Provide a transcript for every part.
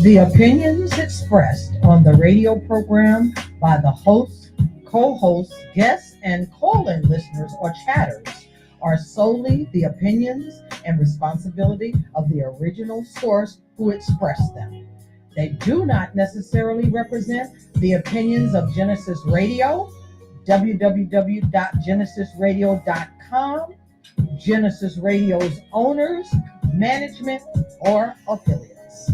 The opinions expressed on the radio program by the hosts, co-hosts, guests, and call-in listeners or chatters are solely the opinions and responsibility of the original source who expressed them. They do not necessarily represent the opinions of Genesis Radio, www.genesisradio.com, Genesis Radio's owners, management, or affiliates.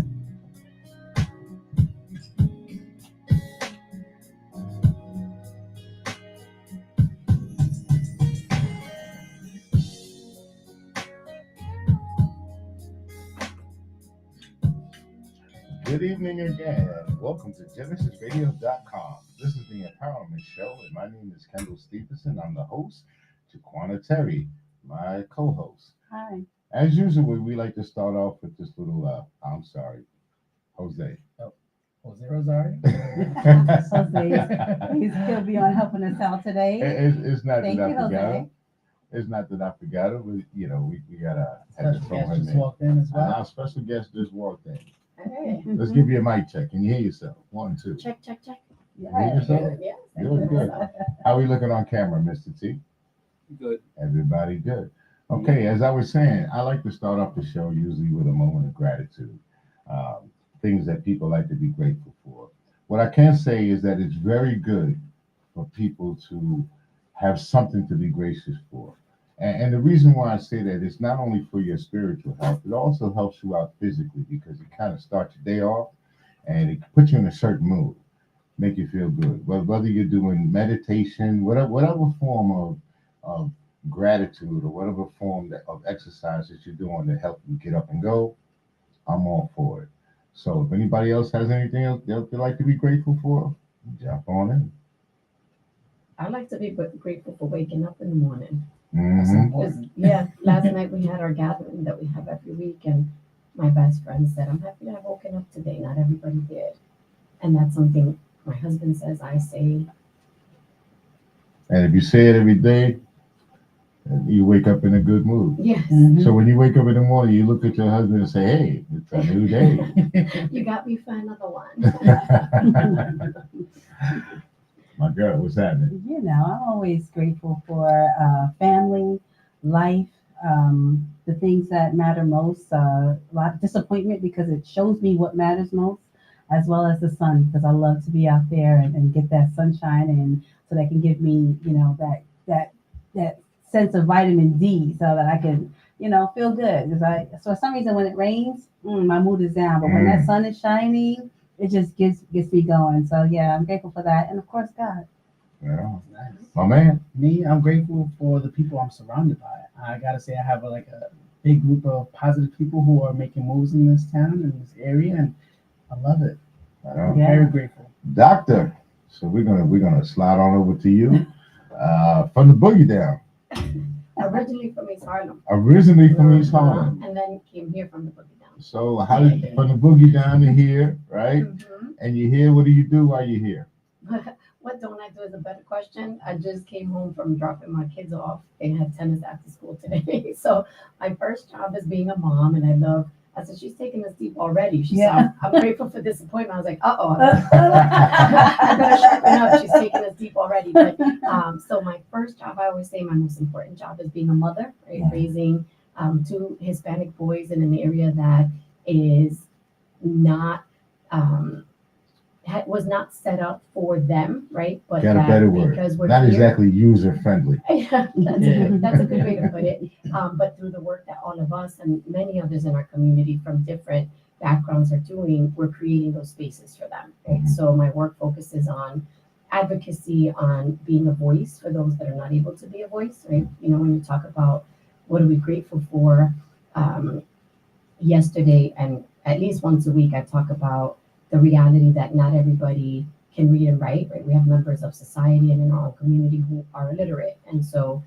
Good evening again. Welcome to GenesisRadio.com. This is the Empowerment Show, and my name is Kendall Stevenson. I'm the host. Taquana Terry, my co-host. Hi. As usual, we like to start off with this little, Jose. Jose Rosario. He's still beyond helping us out today. It's not Thank that you, I forgot Jose. him. It's not that I forgot him. We gotta have to Special throw guest him just in. walked in as well. Our special guest just walked in. Hey. Let's give you a mic check. Can you hear yourself? 1, 2. Check. You hear Yeah. yourself? Yeah. Good. How are we looking on camera, Mr. T? Good. Everybody good. Okay, as I was saying, I like to start off the show usually with a moment of gratitude, things that people like to be grateful for. What I can say is that it's very good for people to have something to be gracious for. And the reason why I say that is not only for your spiritual health, it also helps you out physically because it kind of starts your day off and it puts you in a certain mood, make you feel good. Whether you're doing meditation, whatever form of gratitude or whatever form of exercise that you're doing to help you get up and go, I'm all for it. So if anybody else has anything else they'd like to be grateful for, jump on in. I like to be grateful for waking up in the morning. That's Mm-hmm. important. Yeah, last night we had our gathering that we have every week, and my best friend said, I'm happy to have woken up today. Not everybody did. And that's something my husband says, I say. And if you say it every day, you wake up in a good mood. Yes, So when you wake up in the morning, you look at your husband and say, hey, it's a new day. you got me for another one. My girl, what's happening? You know, I'm always grateful for family, life, the things that matter most. A lot of disappointment because it shows me what matters most, as well as the sun, because I love to be out there and get that sunshine, and so that can give me, that sense of vitamin D, so that I can, feel good. Because so for some reason when it rains, my mood is down, but when that sun is shining, it just gets me going. So yeah, I'm grateful for that, and of course God. Yeah. Nice. My man. Me, I'm grateful for the people I'm surrounded by. I gotta say, I have a big group of positive people who are making moves in this town, in this area, and I love it. I'm Yeah. very grateful. Doctor. So we're gonna slide on over to you. From the boogie down. Originally from East Harlem. Originally from East Harlem. And then came here from the Boogie Down. So how did from the boogie down to here, right? Mhm. And you here, what do you do while you're here? What don't I do is a better question. I just came home from dropping my kids off. They had tennis after school today. So my first job is being a mom, and I said, she's taking us deep already. She Yeah. said, I'm grateful for this appointment. I was like, I better sharpen up. She's taking us deep already. But so my first job, I always say my most important job is being a mother, right? Mhm. Raising 2 Hispanic boys in an area that is not was not set up for them, right? But Got a that better word. because we're Not here, exactly user friendly. that's a good way to put it. But through the work that all of us and many others in our community from different backgrounds are doing, we're creating those spaces for them. Right? Mhm. So my work focuses on advocacy, on being a voice for those that are not able to be a voice, right? When you talk about what are we grateful for, yesterday and at least once a week, I talk about the reality that not everybody can read and write, right? We have members of society and in our own community who are illiterate. And so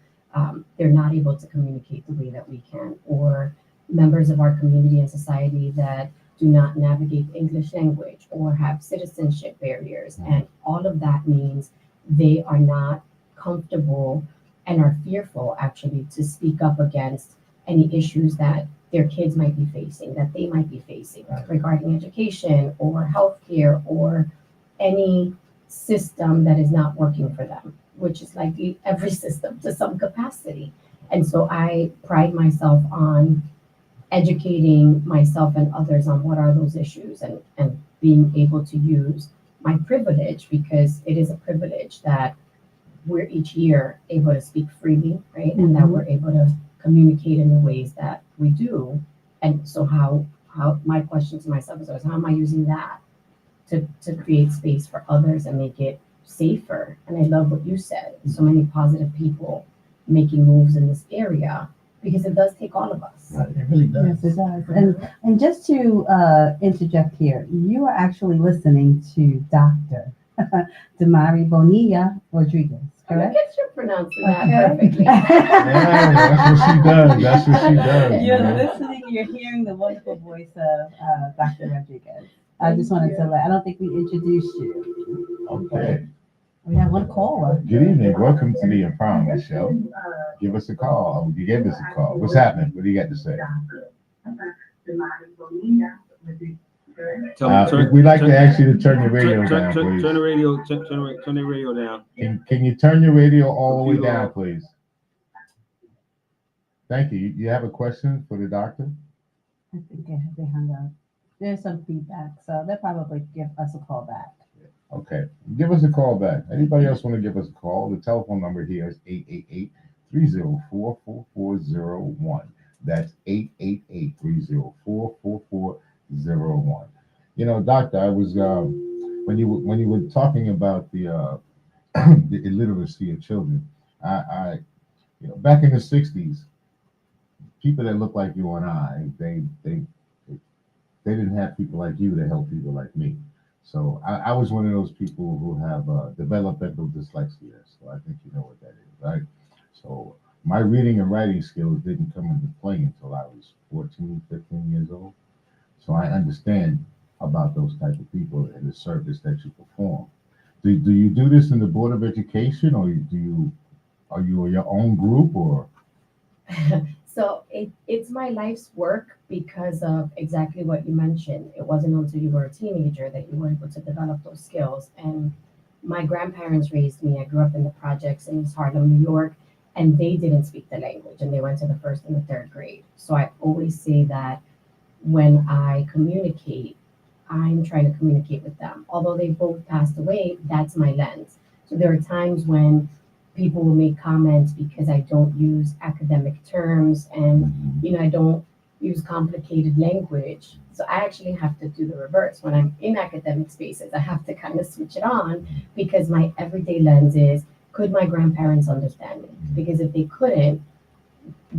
they're not able to communicate the way that we can, or members of our community and society that do not navigate the English language or have citizenship barriers. And all of that means they are not comfortable and are fearful actually to speak up against any issues that their kids might be facing, that they might be facing regarding education or healthcare or any system that is not working for them, which is likely every system to some capacity. And so I pride myself on educating myself and others on what are those issues, and being able to use my privilege, because it is a privilege that we're each year able to speak freely, right? And that we're able to communicate in the ways that we do. And so how my question to myself is always, how am I using that to create space for others and make it safer? And I love what you said, so many positive people making moves in this area, because it does take all of us. It really does. Yes, it does. And just to interject here, you are actually listening to Dr. Damari Bonilla Rodriguez, I correct? guess you're pronouncing that Okay. perfectly. Yeah, that's what she does. That's what she does. You're man. listening, you're hearing the wonderful voice of Dr. Rodriguez. I just wanted to I don't think we introduced you. Okay. We have one caller. Good evening. Welcome to the Empowerment Show. Give us a call. You gave us a call. What's happening? What do you got to say? We'd like to ask you to turn your radio down, please. Turn the radio. Turn the radio down. Can you turn your radio all the way down, please? Thank you. You have a question for the doctor? I think they hung up. There's some feedback, so they'll probably give us a call back. Okay. Give us a call back. Anybody else want to give us a call? The telephone number here is 888-304-4401. That's 888-304-4401. You know, doctor, I was when you were talking about the the illiteracy of children, I back in the 60s, people that look like you and I, they didn't have people like you to help people like me. So I was one of those people who have developmental dyslexia. So I think you know what that is, right? So my reading and writing skills didn't come into play until I was 14, 15 years old. So I understand about those type of people and the service that you perform. Do you do this in the Board of Education, or are you your own group, or? So it's my life's work, because of exactly what you mentioned. It wasn't until you were a teenager that you were able to develop those skills. And my grandparents raised me. I grew up in the projects in East Harlem, New York, and they didn't speak the language, and they went to the first and the third grade. So I always say that when I communicate, I'm trying to communicate with them. Although they both passed away, that's my lens. So there are times when people will make comments because I don't use academic terms, and I don't use complicated language. So I actually have to do the reverse. When I'm in academic spaces, I have to kind of switch it on, because my everyday lens is, could my grandparents understand me? Because if they couldn't,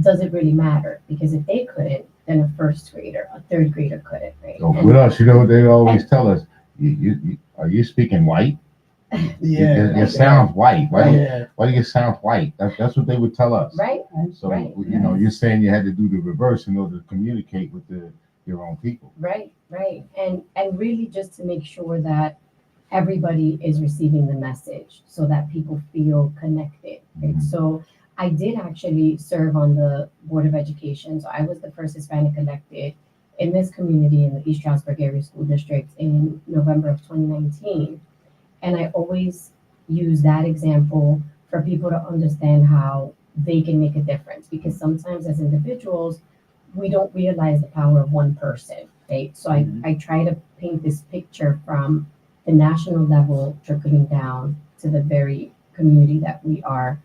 does it really matter? Because if they couldn't, then a first grader, a third grader couldn't, right? So with us, what they always tell us, are you speaking white? Yeah. It sounds white. Why Yeah. do you sound white? That's what they would tell us. Right? So Right. you're saying you had to do the reverse in order to communicate with your own people. Right. And really just to make sure that everybody is receiving the message, so that people feel connected, right? Mhm. So I did actually serve on the Board of Education. So I was the first Hispanic elected in this community in the East Stroudsburg Area School District in November of 2019. And I always use that example for people to understand how they can make a difference, because sometimes as individuals, we don't realize the power of one person, right? So I try to paint this picture from the national level trickling down to the very community that we are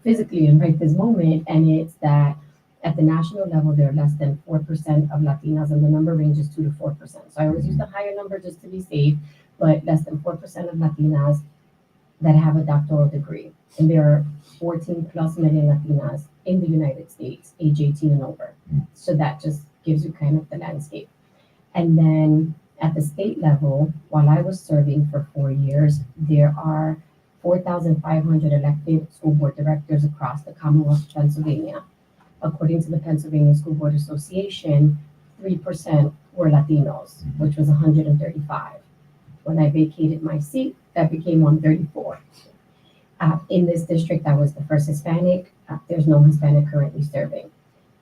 physically in right this moment. And it's that at the national level, there are less than 4% of Latinas, and the number ranges 2 to 4%. So I always use the higher number just to be safe, but less than 4% of Latinas that have a doctoral degree. And there are 14 plus million Latinas in the United States, age 18 and over. So that just gives you kind of the landscape. And then at the state level, while I was serving for 4 years, there are 4,500 elected school board directors across the Commonwealth of Pennsylvania. According to the Pennsylvania School Board Association, 3% were Latinos, which was 135. When I vacated my seat, that became 134. In this district, I was the first Hispanic. There's no Hispanic currently serving.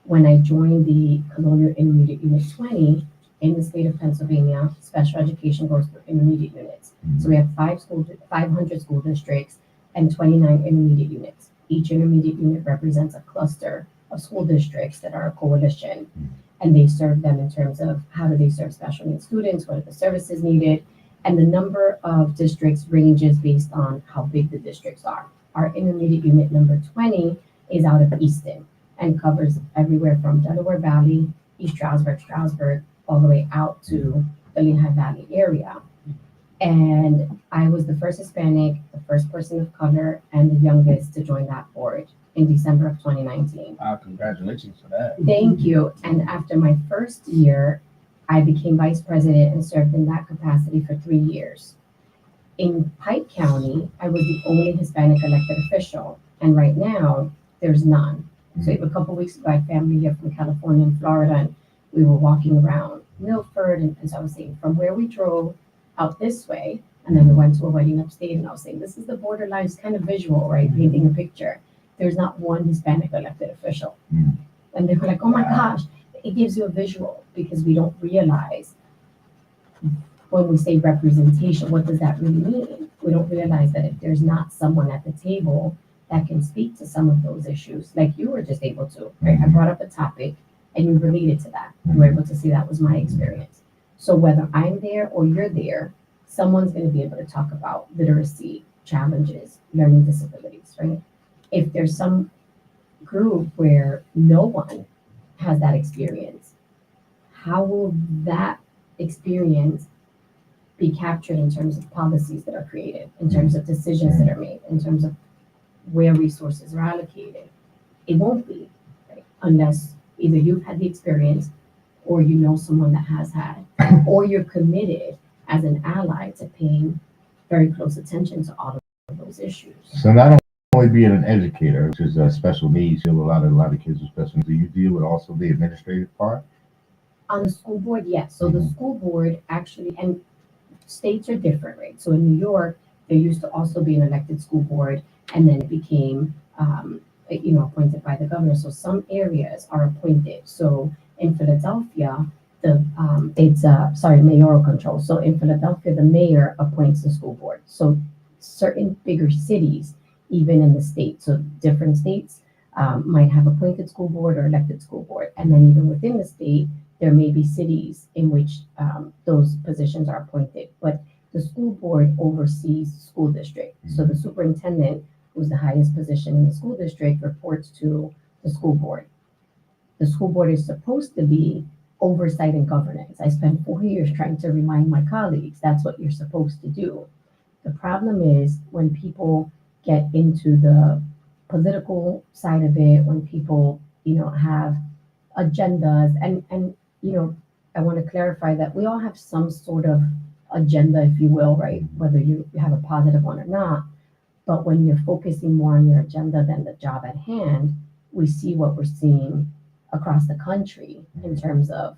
when I joined the Colonial Intermediate Unit 20 in the state of Pennsylvania, special education goes through intermediate units. So we have 500 school districts and 29 intermediate units. Each intermediate unit represents a cluster of school districts that are a coalition, and they serve them in terms of how do they serve special needs students, what are the services needed, and the number of districts ranges based on how big the districts are. Our intermediate unit number 20 is out of Easton and covers everywhere from Delaware Valley, East Stroudsburg, all the way out to the Lehigh Valley area. And I was the first Hispanic, the first person of color, and the youngest to join that board in December of 2019. Wow, congratulations for that. Thank you. And after my first year, I became vice president and served in that capacity for 3 years. In Pike County, I was the only Hispanic elected official, and right now, there's none. So a couple weeks ago, I had family here from California and Florida, and we were walking around Milford, and so I was saying, from where we drove out this way, and then we went to a wedding upstate, and I was saying, this is the borderline, it's kind of visual, right? Painting a picture. There's not one Hispanic elected official. And they were like, oh my gosh, it gives you a visual, because we don't realize when we say representation, what does that really mean? We don't realize that if there's not someone at the table that can speak to some of those issues, like you were just able to, right? I brought up a topic and you related to that. You were able to see that was my experience. So whether I'm there or you're there, someone's going to be able to talk about literacy challenges, learning disabilities, right? If there's some group where no one has that experience, how will that experience be captured in terms of policies that are created, in terms of decisions that are made, in terms of where resources are allocated? It won't be, right? Unless either you've had the experience or you know someone that has had, or you're committed as an ally to paying very close attention to all of those issues. So not only being an educator, which is special needs, you deal with a lot of kids with special needs. Do you deal with also the administrative part? On the school board, yes. So the school board actually, and states are different, right? So in New York, there used to also be an elected school board, and then it became, appointed by the governor. So some areas are appointed. So in Philadelphia, it's mayoral control. So in Philadelphia, the mayor appoints the school board. So certain bigger cities, even in the state, so different states might have appointed school board or elected school board. And then even within the state, there may be cities in which those positions are appointed. But the school board oversees the school district. So the superintendent, who's the highest position in the school district, reports to the school board. The school board is supposed to be oversight and governance. I spent 4 years trying to remind my colleagues that's what you're supposed to do. The problem is when people get into the political side of it, when people, have agendas, and I want to clarify that we all have some sort of agenda, if you will, right? Whether you have a positive one or not. But when you're focusing more on your agenda than the job at hand, we see what we're seeing across the country in terms of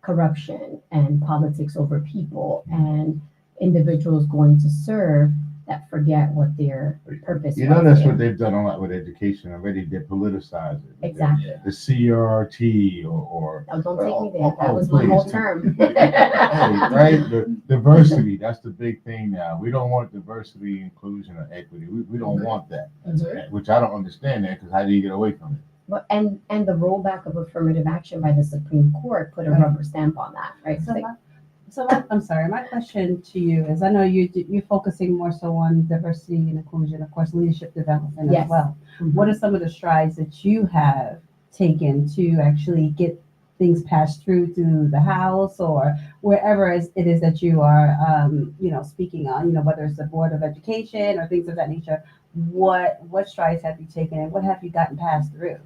corruption and politics over people and individuals going to serve that forget what their purpose is. That's what they've done a lot with education already. They politicize it. Exactly. The CRT or Oh, don't take me there. That was my whole term. Right? The diversity, that's the big thing now. We don't want diversity, inclusion, or equity. We don't want that. That's right. Which I don't understand that, because how do you get away from it? But and the rollback of affirmative action by the Supreme Court put a rubber stamp on that, right? I'm sorry. My question to you is: I know you're focusing more so on diversity and inclusion, of course, leadership development Yes. as well. Mhm. What are some of the strides that you have taken to actually get things passed through to the House or wherever it is that you are, speaking on? Whether it's the Board of Education or things of that nature. What strides have you taken, and what have you gotten passed through?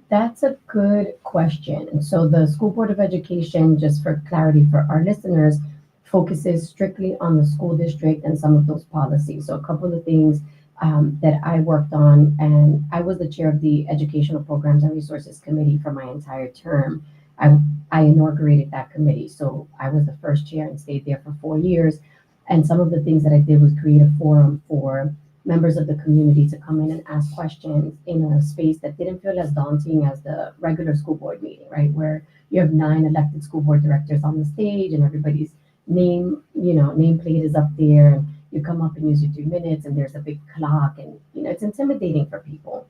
That's a good question. And so the School Board of Education, just for clarity for our listeners, focuses strictly on the school district and some of those policies. So a couple of things that I worked on, and I was the chair of the Educational Programs and Resources Committee for my entire term. I inaugurated that committee. So I was the first chair and stayed there for 4 years. And some of the things that I did was create a forum for members of the community to come in and ask questions in a space that didn't feel as daunting as the regular school board meeting, right? Where you have 9 elected school board directors on the stage and everybody's nameplate is up there, and you come up and use your 3 minutes and there's a big clock, and it's intimidating for people.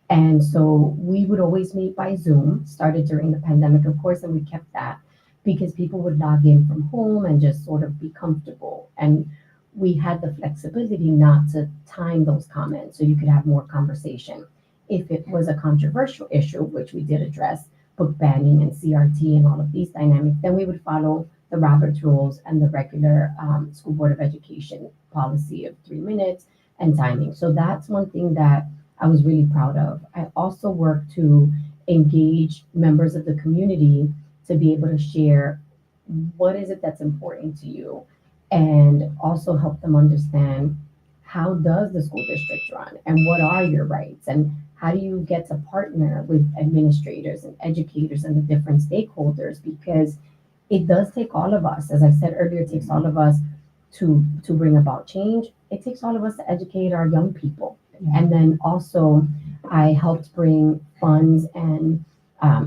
And so we would always meet by Zoom, started during the pandemic, of course, and we kept that because people would log in from home and just sort of be comfortable. And we had the flexibility not to time those comments so you could have more conversation. If it was a controversial issue, which we did address, book banning and CRT and all of these dynamics, then we would follow the Roberts rules and the regular School Board of Education policy of 3 minutes and timing. So that's one thing that I was really proud of. I also worked to engage members of the community to be able to share what is it that's important to you, and also help them understand how does the school district run and what are your rights, and how do you get to partner with administrators and educators and the different stakeholders, because it does take all of us. As I said earlier, it takes all of us to bring about change. It takes all of us to educate our young people. And then also I helped bring funds and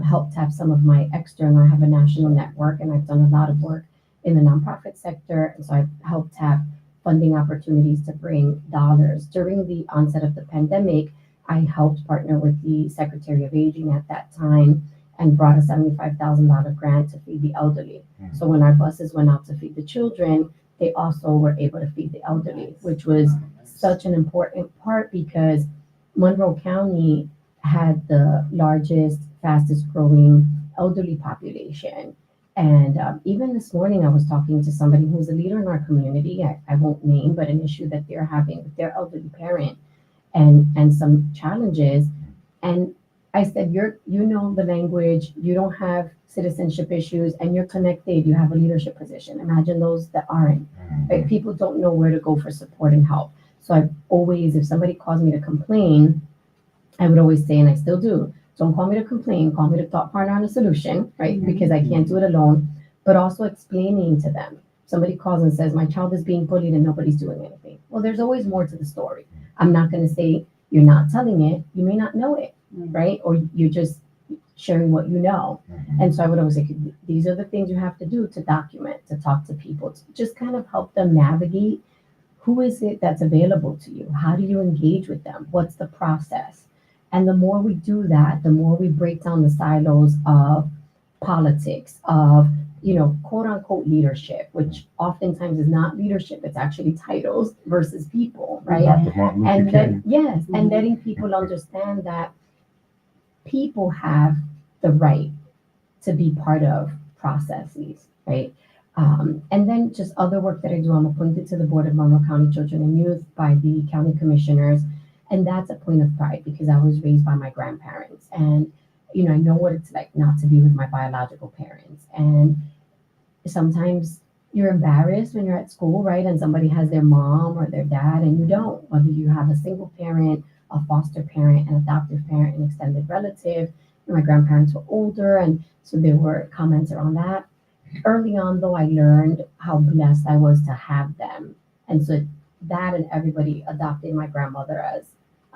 helped have some of my external. I have a national network and I've done a lot of work in the nonprofit sector. And so I've helped have funding opportunities to bring dollars. During the onset of the pandemic, I helped partner with the Secretary of Aging at that time and brought a $75,000 grant to feed the elderly. So when our buses went out to feed the children, they also were able to feed the elderly, which was such an important part because Monroe County had the largest, fastest growing elderly population. And even this morning, I was talking to somebody who's a leader in our community. I won't name, but an issue that they're having with their elderly parent and some challenges. And I said, you know the language, you don't have citizenship issues, and you're connected, you have a leadership position. Imagine those that aren't. Right? People don't know where to go for support and help. So I always, if somebody calls me to complain, I would always say, and I still do, don't call me to complain, call me to thought partner on a solution, right? Because I can't do it alone, but also explaining to them. Somebody calls and says, my child is being bullied and nobody's doing anything. Well, there's always more to the story. I'm not going to say, you're not telling it, you may not know it, right? Or you're just sharing what you know. And so I would always say, these are the things you have to do to document, to talk to people, to just kind of help them navigate. Who is it that's available to you? How do you engage with them? What's the process? And the more we do that, the more we break down the silos of politics, of, quote unquote leadership, which oftentimes is not leadership, it's actually titles versus people, right? Dr. Martin Luther King. And letting people understand that people have the right to be part of processes, right? And then just other work that I do, I'm appointed to the board of Monroe County Children and Youth by the county commissioners. And that's a point of pride because I was raised by my grandparents. And, I know what it's like not to be with my biological parents. And sometimes you're embarrassed when you're at school, right? And somebody has their mom or their dad and you don't, whether you have a single parent, a foster parent, an adoptive parent, an extended relative. My grandparents were older, and so there were comments around that. Early on, though, I learned how blessed I was to have them. And so that and everybody adopted my grandmother as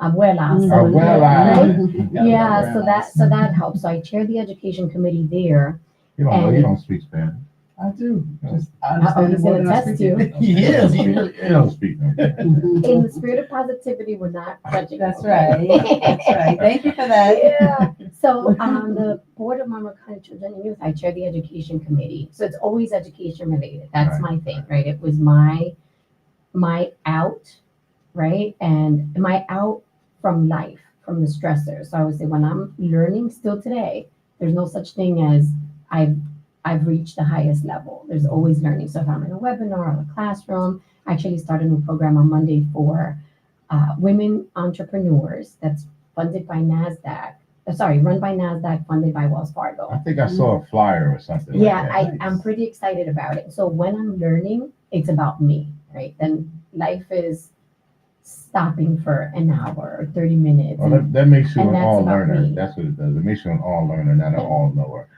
abuela. So, right? Yeah, so that helps. So I chair the education committee there. You don't speak Spanish. I do. Just He's going to test you. He is. You don't speak no Spanish. In the spirit of positivity, we're not judging. That's right. That's right. Thank you for that. Yeah. So on the board of Monroe County Children and Youth, I chair the education committee. So it's always education related. That's my thing, right? It was my out, right? And my out from life, from the stressors. So I would say when I'm learning still today, there's no such thing as I've reached the highest level. There's always learning. So if I'm in a webinar or a classroom, I actually started a new program on Monday for women entrepreneurs that's funded by NASDAQ. Run by NASDAQ, funded by Wells Fargo. I think I saw a flyer or something. Yeah, like that. I'm pretty excited about it. So when I'm learning, it's about me, right? Then life is stopping for an hour or 30 minutes. Well, that makes you an and that's all about learner. me. That's what it does. It makes you an all learner, not an all knower.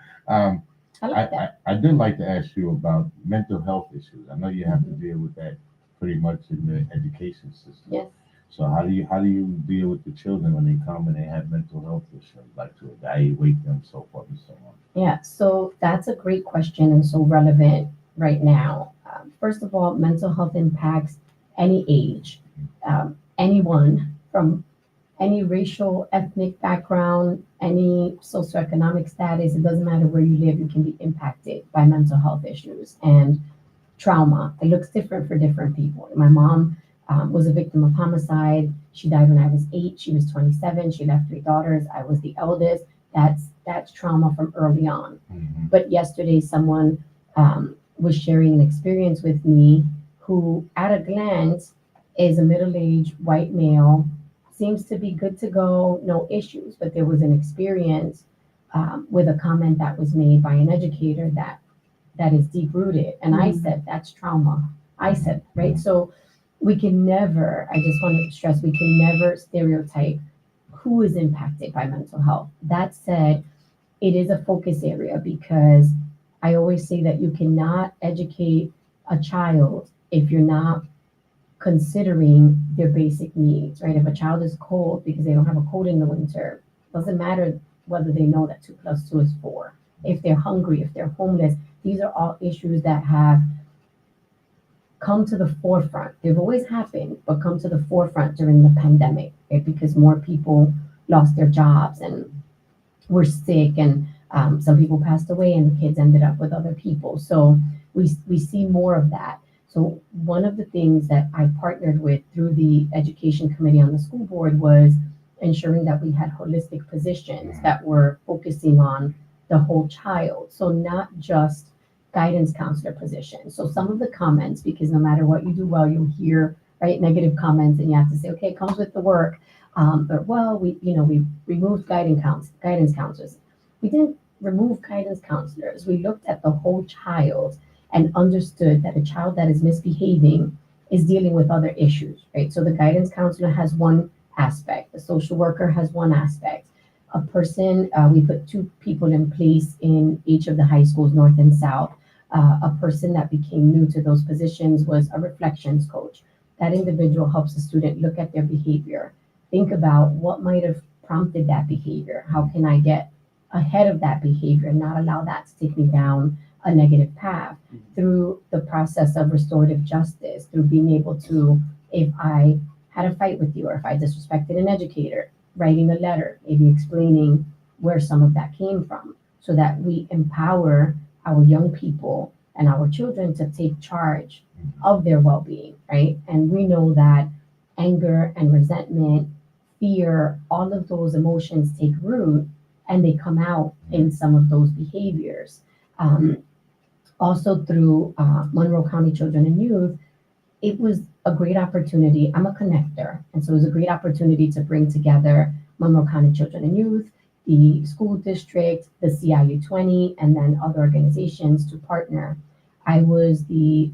I like that. I did like to ask you about mental health issues. I know you have to deal with that pretty much in the education system. Yes. So how do you deal with the children when they come and they have mental health issues, like to evaluate them, so forth and so on? Yeah, so that's a great question and so relevant right now. First of all, mental health impacts any age, anyone from any racial, ethnic background, any socioeconomic status. It doesn't matter where you live, you can be impacted by mental health issues and trauma. It looks different for different people. My mom was a victim of homicide. She died when I was 8. She was 27. She left 3 daughters. I was the eldest. That's trauma from early on. Mm-hmm. But yesterday, someone was sharing an experience with me who, at a glance, is a middle-aged white male, seems to be good to go, no issues. But there was an experience with a comment that was made by an educator that is deep rooted. And I said, that's trauma. I said, right? So we can never, I just want to stress, we can never stereotype who is impacted by mental health. That said, it is a focus area because I always say that you cannot educate a child if you're not considering their basic needs, right? If a child is cold because they don't have a coat in the winter, doesn't matter whether they know that 2 + 2 is 4. If they're hungry, if they're homeless, these are all issues that have come to the forefront. They've always happened, but come to the forefront during the pandemic, right? Because more people lost their jobs and were sick, and some people passed away, and the kids ended up with other people. So we see more of that. So one of the things that I partnered with through the education committee on the school board was ensuring that we had holistic positions that were focusing on the whole child. So not just guidance counselor positions. So some of the comments, because no matter what you do well, you'll hear, right, negative comments, and you have to say, okay, it comes with the work. Or well, we removed guidance counselors. We didn't remove guidance counselors. We looked at the whole child and understood that a child that is misbehaving is dealing with other issues, right? So the guidance counselor has one aspect, the social worker has one aspect. A person, we put 2 people in place in each of the high schools, North and South. A person that became new to those positions was a reflections coach. That individual helps the student look at their behavior, think about what might have prompted that behavior. How can I get ahead of that behavior and not allow that to take me down a negative path through the process of restorative justice, through being able to, if I had a fight with you or if I disrespected an educator, writing a letter, maybe explaining where some of that came from, so that we empower our young people and our children to take charge of their well-being, right? And we know that anger and resentment, fear, all of those emotions take root and they come out in some of those behaviors. Also through Monroe County Children and Youth, it was a great opportunity. I'm a connector, and so it was a great opportunity to bring together Monroe County Children and Youth, the school district, the CIU 20, and then other organizations to partner. I was the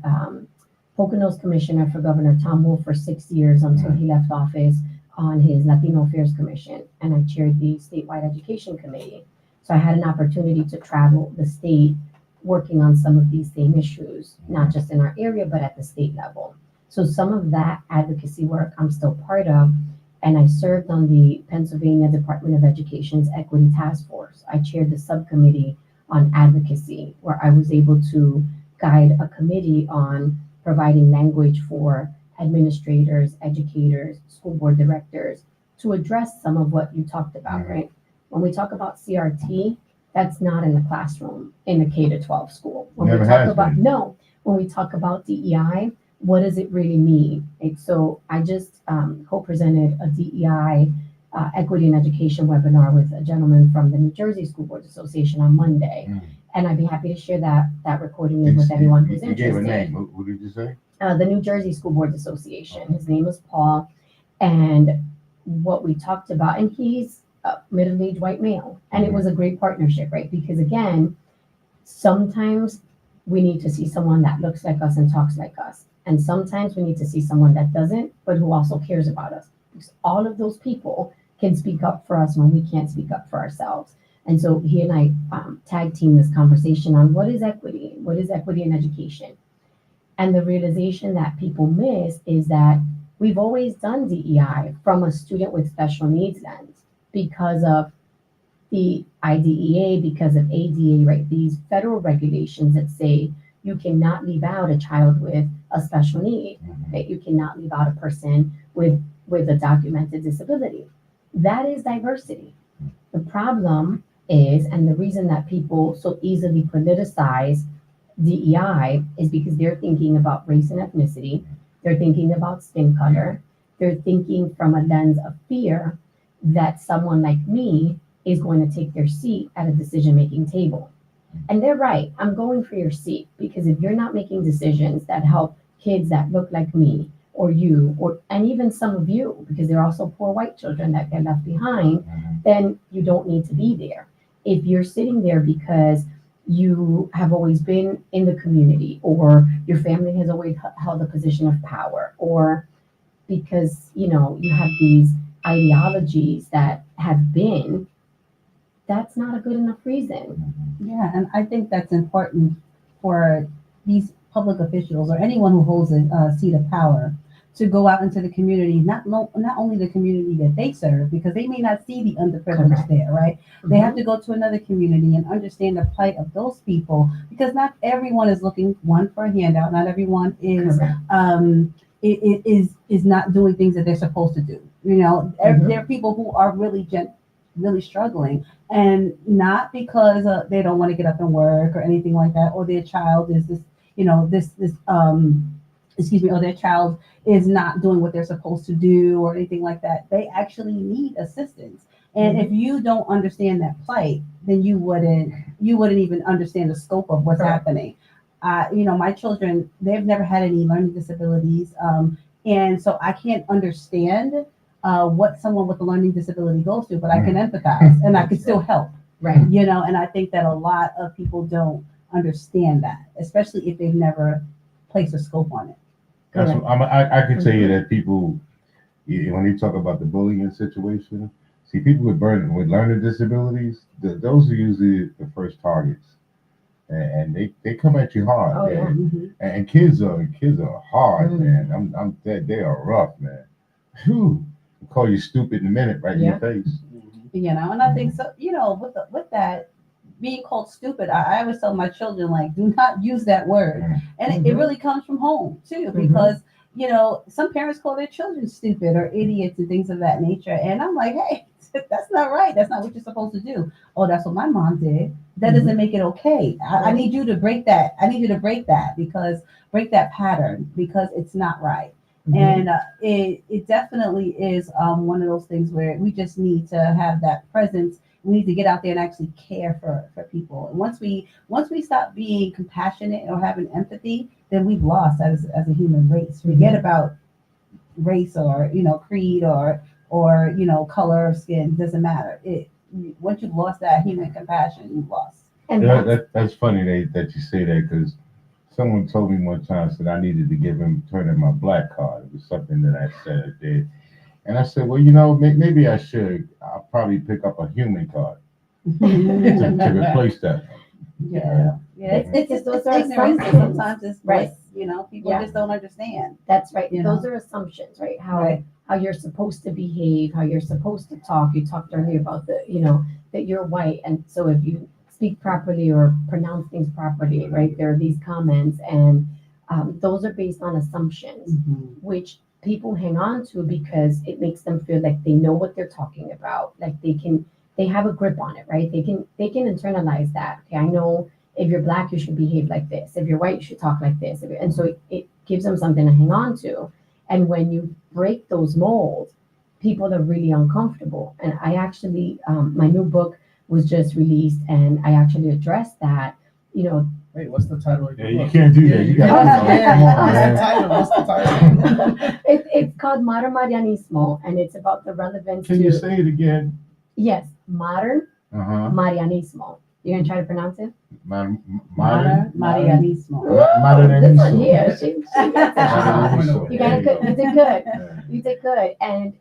Poconos Commissioner for Governor Tom Wolf for 6 years until he left office on his Latino Affairs Commission, and I chaired the statewide education committee. So I had an opportunity to travel the state working on some of these same issues, not just in our area, but at the state level. So some of that advocacy work I'm still part of, and I served on the Pennsylvania Department of Education's Equity Task Force. I chaired the subcommittee on advocacy, where I was able to guide a committee on providing language for administrators, educators, school board directors to address some of what you talked about, right? When we talk about CRT, that's not in the classroom in a K-12 school. When Never we talk has about been. no, when we talk about DEI, what does it really mean? Right? So I just co-presented a DEI equity in education webinar with a gentleman from the New Jersey School Boards Association on Monday, and I'd be happy to share that recording with anyone who's You interested. gave a name. Who did you say? The New Jersey School Boards Association. His name is Paul, and what we talked about, and he's a middle-aged white male, and it was a great partnership, right? Because again, sometimes we need to see someone that looks like us and talks like us, and sometimes we need to see someone that doesn't, but who also cares about us. Because all of those people can speak up for us when we can't speak up for ourselves. And so he and I tag team this conversation on what is equity in education. And the realization that people miss is that we've always done DEI from a student with special needs lens because of the IDEA, because of ADA, right? These federal regulations that say you cannot leave out a child with a special need, right? You cannot leave out a person with a documented disability. That is diversity. The problem is, and the reason that people so easily politicize DEI is because they're thinking about race and ethnicity, they're thinking about skin color, they're thinking from a lens of fear that someone like me is going to take their seat at a decision-making table. And they're right, I'm going for your seat, because if you're not making decisions that help kids that look like me or you, and even some of you, because there are also poor white children that get left behind, then you don't need to be there. If you're sitting there because you have always been in the community, or your family has always held a position of power, or because you have these ideologies that have been, that's not a good enough reason. Yeah, and I think that's important for these public officials or anyone who holds a seat of power to go out into the community, not only the community that they serve, because they may not see the underprivileged there, right? They have to go to another community and understand the plight of those people, because not everyone is looking, one, for a handout. Not everyone is is not doing things that they're supposed to do. There are people who are really struggling, and not because they don't want to get up and work or anything like that, or their child is or their child is not doing what they're supposed to do or anything like that. They actually need assistance. And if you don't understand that plight, then you wouldn't even understand the scope of what's happening. My children, they've never had any learning disabilities. And so I can't understand what someone with a learning disability goes through, but I can empathize and I can still help. Right. And I think that a lot of people don't understand that, especially if they've never placed a scope on it. I can tell you that people, when they talk about the bullying situation, see, people with learning disabilities, those are usually the first targets, and they come at you hard. Oh, yeah. And kids are hard, man. They are rough, man. Whew. They'll call you stupid in a minute, right in your face. And I think so. With that being called stupid, I always tell my children, like, do not use that word. And it really comes from home too, because some parents call their children stupid or idiots and things of that nature. And I'm like, hey, that's not right. That's not what you're supposed to do. Oh, that's what my mom did. That doesn't make it okay. I need you to break that. I need you to break that break that pattern, because it's not right. And it definitely is one of those things where we just need to have that presence. We need to get out there and actually care for people. And once we stop being compassionate or having empathy, then we've lost as a human race. Forget about race or creed or color of skin. Doesn't matter. Once you've lost that human compassion, you've lost. And that's funny that you say that, because someone told me one time, said I needed to turn in my black card. It was something that I said I did. And I said, well, maybe I should. I'll probably pick up a human card to replace that. Yeah. It's those are ignorance. assumptions. Sometimes it's Right. People just don't understand. That's right. You know? Those are assumptions, right? How you're supposed to behave, how you're supposed to talk. You talked earlier about that you're white, and so if you speak properly or pronounce things properly, right? There are these comments, and those are based on assumptions, which people hang on to because it makes them feel like they know what they're talking about, like they have a grip on it, right? They can internalize that. Okay, I know if you're black, you should behave like this. If you're white, you should talk like this. And so it gives them something to hang on to. And when you break those molds, people are really uncomfortable. And I actually, my new book was just released, and I actually addressed that. Wait, what's the title of your You book? can't do that. You got to What's the title? It's called Modern Marianismo, and it's about the relevance Can you say it again? Yes, Modern Marianismo. You're going to try to pronounce it? Modern Marianismo. Marianismo. This one here, she gets it. You There did good. Yeah. You did good. And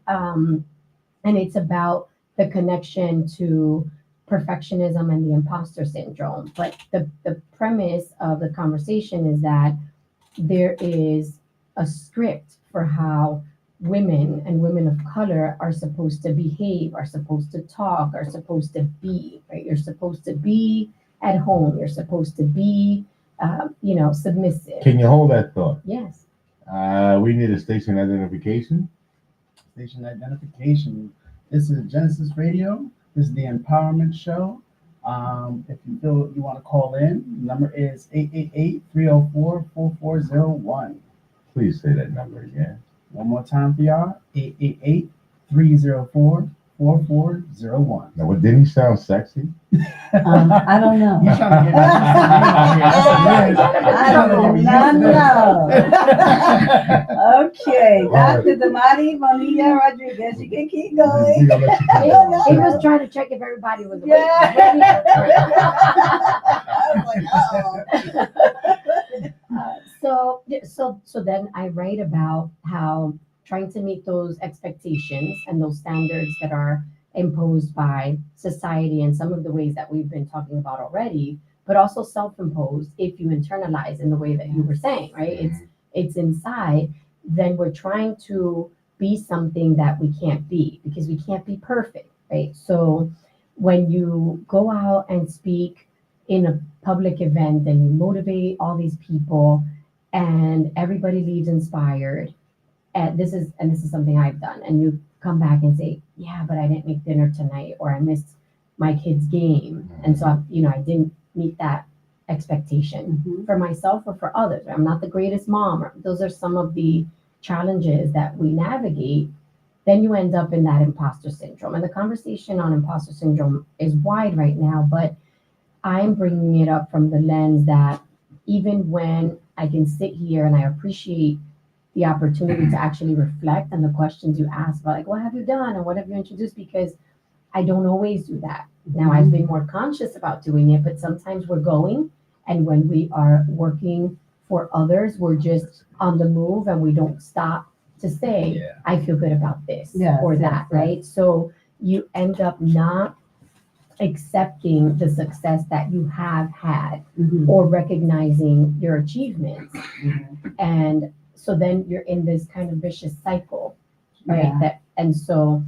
it's about the connection to perfectionism and the imposter syndrome. But the premise of the conversation is that there is a script for how women and women of color are supposed to behave, are supposed to talk, are supposed to be, right? You're supposed to be at home. You're supposed to be, submissive. Can you hold that thought? Yes. We need a station identification. Station identification. This is Gynesis Radio. This is the Empowerment Show. If you feel you want to call in, the number is 888-304-4401. Please say that number again. One more time for y'all, 888-304-4401. Now, what, didn't he sound sexy? I don't know. You're trying to get Okay, Dr. Damani Bonilla Rodriguez, you can keep going. He gonna let you keep He going. was trying to check if everybody was awake. Yeah. I was like, So then I write about how trying to meet those expectations and those standards that are imposed by society in some of the ways that we've been talking about already, but also self-imposed if you internalize in the way that you were saying, right? It's inside, then we're trying to be something that we can't be because we can't be perfect, right? So when you go out and speak in a public event and you motivate all these people and everybody leaves inspired, and this is something I've done, and you come back and say, yeah, but I didn't make dinner tonight, or I missed my kid's game, and so I didn't meet that expectation for myself or for others. I'm not the greatest mom. Those are some of the challenges that we navigate. Then you end up in that imposter syndrome, and the conversation on imposter syndrome is wide right now, but I'm bringing it up from the lens that even when I can sit here and I appreciate the opportunity to actually reflect on the questions you ask about, like, what have you done and what have you introduced? Because I don't always do that. Now I've been more conscious about doing it, but sometimes we're going, and when we are working for others, we're just on the move and we don't stop to say, I feel good about this or that, right? So you end up not accepting the success that you have had or recognizing your achievements. And so then you're in this kind of vicious cycle, right? So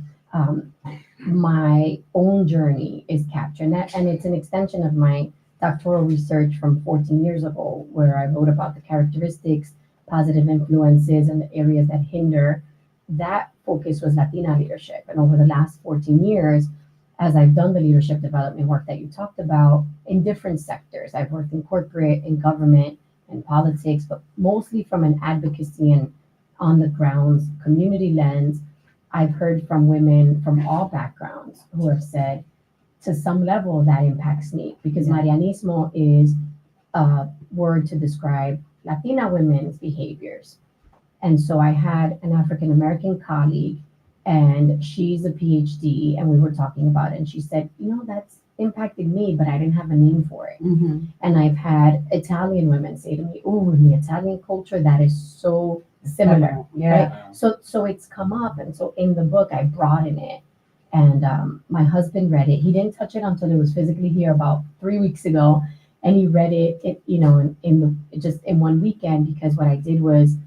my own journey is captured, and it's an extension of my doctoral research from 14 years ago, where I wrote about the characteristics, positive influences, and the areas that hinder. That focus was Latina leadership. And over the last 14 years, as I've done the leadership development work that you talked about in different sectors, I've worked in corporate, in government, in politics, but mostly from an advocacy and on the grounds community lens. I've heard from women from all backgrounds who have said, to some level, that impacts me, because Marianismo is a word to describe Latina women's behaviors. And so I had an African-American colleague, and she's a PhD, and we were talking about it, and she said, that's impacted me, but I didn't have a name for it. And I've had Italian women say to me, oh, in the Italian culture, that is so similar, right? So it's come up, and so in the book, I brought in it, and my husband read it. He didn't touch it until it was physically here about 3 weeks ago, and he read it, in one weekend, because what I did was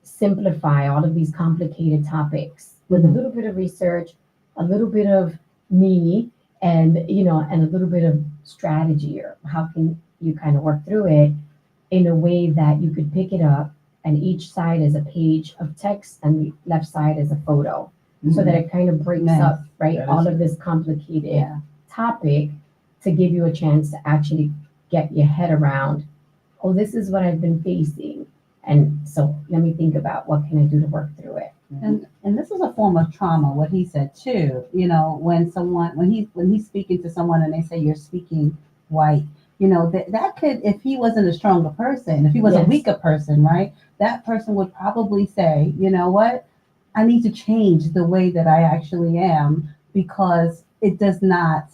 simplify all of these complicated topics with a little bit of research, a little bit of me, and and a little bit of strategy, or how can you kind of work through it in a way that you could pick it up, and each side is a page of text and the left side is a photo, so that it kind of breaks up, right, all of this complicated topic, to give you a chance to actually get your head around, oh, this is what I've been facing, and so let me think about what can I do to work through it. And this is a form of trauma, what he said too. When he's speaking to someone and they say you're speaking white, that could, if he wasn't a stronger person, if he was a weaker person, right, that person would probably say, you know what, I need to change the way that I actually am, because it does not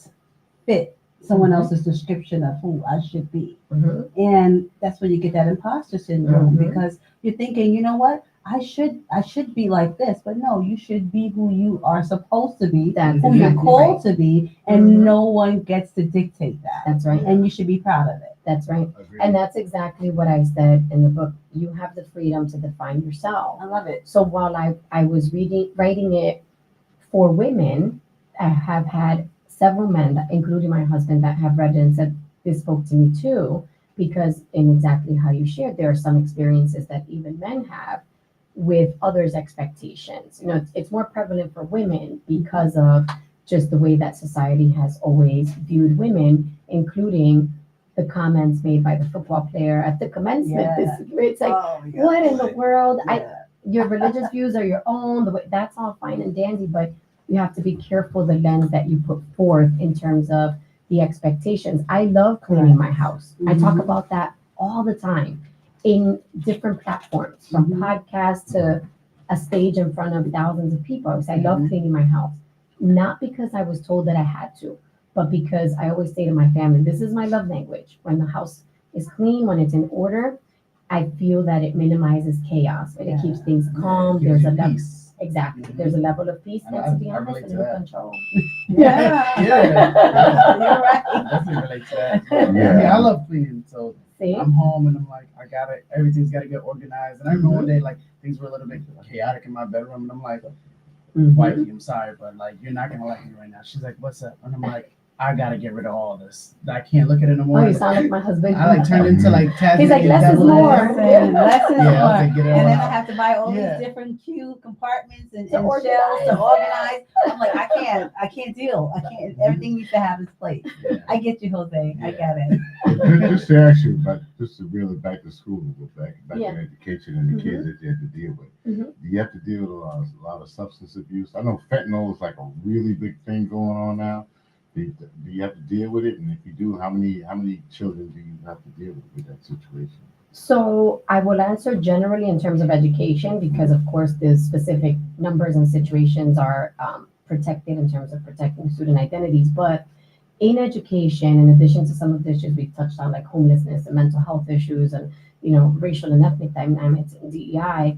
fit someone else's description of who I should be. And that's when you get that imposter syndrome, because you're thinking, you know what, I should be like this, but no, you should be who you are supposed to be, who you're called to be, and no one gets to dictate that. That's right. And you should be proud of it. That's right. Agreed. And that's exactly what I said in the book. You have the freedom to define yourself. I love it. So while I was writing it for women, I have had several men, including my husband, that have read it and said, this spoke to me too, because in exactly how you shared, there are some experiences that even men have with others' expectations. You know, it's more prevalent for women because of just the way that society has always viewed women, including the comments made by the football player at the commencement. Yeah. It's like, Oh, my God. what in the world? Yeah. Your religious views are your own. The way, that's all fine and dandy, but you have to be careful the lens that you put forth in terms of the expectations. I love cleaning my house. I talk about that all the time in different platforms, from podcasts to a stage in front of thousands of people. I love cleaning my house, not because I was told that I had to, but because I always say to my family, this is my love language. When the house is clean, when it's in order, I feel that it minimizes chaos and it keeps things calm. Gives There's a you level, peace. exactly. There's a level of peace, And and to be I honest, relate a to little that. control. Yeah. You're right. Definitely relate to that. Yeah. Yeah, I love cleaning. So See? I'm home and I'm like, everything's got to get organized. And I remember one day, like, things were a little bit chaotic in my bedroom. And I'm like, wifey, I'm sorry, but like, you're not going to like me right now. She's like, what's up? And I'm like, I got to get rid of all this. I can't look at it no more. Oh, you sound like my husband. I like turned into like Tasmanian He's like, less is devil. more. Less is Yeah, I was more. like, get it And all then I out. have to buy all Yeah. these different cute compartments and To shelves organize. to organize. I'm like, I can't deal. I can't. Everything needs to have its place. Yeah. I get you, Jose. I Yeah. got it. Just to ask you about, just to really back to school, back Yeah. in education and the kids that you have to deal with. Mhm. Do you have to deal with a lot of substance abuse? I know fentanyl is like a really big thing going on now. Do you have to deal with it? And if you do, how many children do you have to deal with that situation? So I will answer generally in terms of education, because of course the specific numbers and situations are protected in terms of protecting student identities. But in education, in addition to some of the issues we've touched on, like homelessness and mental health issues and, you know, racial and ethnic dynamics and DEI,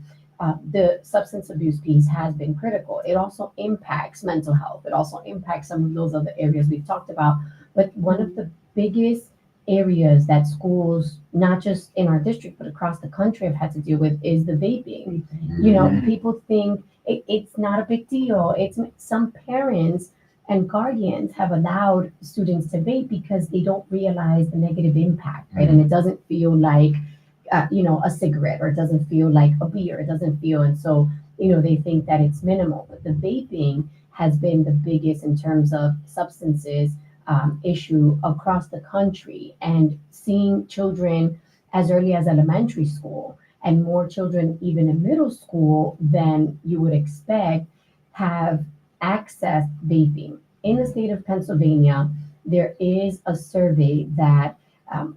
the substance abuse piece has been critical. It also impacts mental health. It also impacts some of those other areas we've talked about. But one of the biggest areas that schools, not just in our district, but across the country, have had to deal with is the vaping. You know, people think it's not a big deal. It's some parents and guardians have allowed students to vape because they don't realize the negative impact, right? And it doesn't feel like, you know, a cigarette, or it doesn't feel like a beer. It doesn't feel, and so, you know, they think that it's minimal. But the vaping has been the biggest in terms of substances issue across the country, and seeing children as early as elementary school and more children even in middle school than you would expect have accessed vaping. In the state of Pennsylvania, there is a survey that